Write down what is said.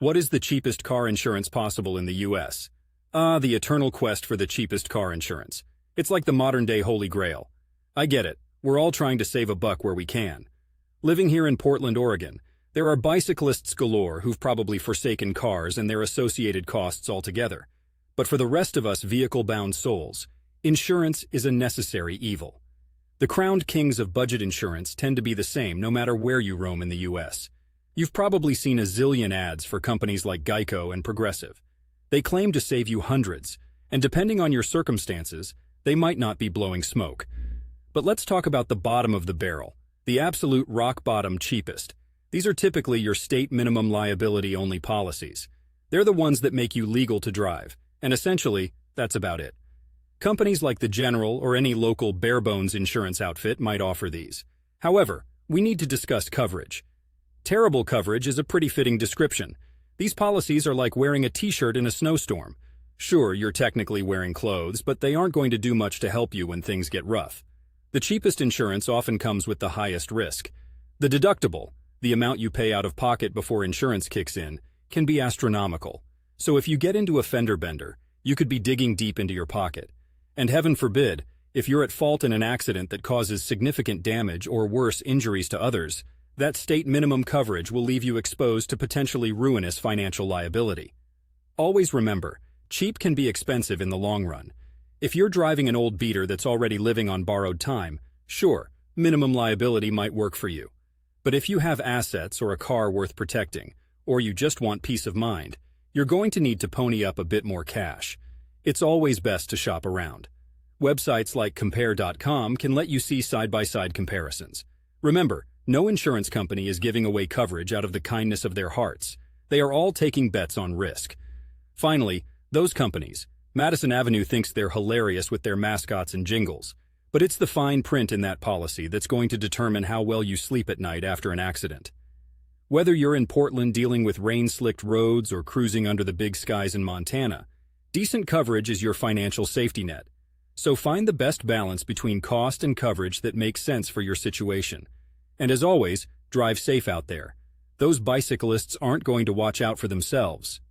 What is the cheapest car insurance possible in the US? Ah, the eternal quest for the cheapest car insurance. It's like the modern-day Holy Grail. I get it. We're all trying to save a buck where we can. Living here in Portland, Oregon, there are bicyclists galore who've probably forsaken cars and their associated costs altogether. But for the rest of us vehicle-bound souls, insurance is a necessary evil. The crowned kings of budget insurance tend to be the same no matter where you roam in the US. You've probably seen a zillion ads for companies like Geico and Progressive. They claim to save you hundreds, and depending on your circumstances, they might not be blowing smoke. But let's talk about the bottom of the barrel, the absolute rock-bottom cheapest. These are typically your state minimum liability-only policies. They're the ones that make you legal to drive, and essentially, that's about it. Companies like the General or any local bare-bones insurance outfit might offer these. However, we need to discuss coverage. Terrible coverage is a pretty fitting description. These policies are like wearing a t-shirt in a snowstorm. Sure, you're technically wearing clothes, but they aren't going to do much to help you when things get rough. The cheapest insurance often comes with the highest risk. The deductible, the amount you pay out of pocket before insurance kicks in, can be astronomical. So if you get into a fender bender, you could be digging deep into your pocket. And heaven forbid, if you're at fault in an accident that causes significant damage or worse injuries to others, that state minimum coverage will leave you exposed to potentially ruinous financial liability. Always remember, cheap can be expensive in the long run. If you're driving an old beater that's already living on borrowed time, sure, minimum liability might work for you. But if you have assets or a car worth protecting, or you just want peace of mind, you're going to need to pony up a bit more cash. It's always best to shop around. Websites like Compare.com can let you see side-by-side comparisons. Remember, no insurance company is giving away coverage out of the kindness of their hearts. They are all taking bets on risk. Finally, those companies. Madison Avenue thinks they're hilarious with their mascots and jingles. But it's the fine print in that policy that's going to determine how well you sleep at night after an accident. Whether you're in Portland dealing with rain-slicked roads or cruising under the big skies in Montana, decent coverage is your financial safety net. So find the best balance between cost and coverage that makes sense for your situation. And as always, drive safe out there. Those bicyclists aren't going to watch out for themselves.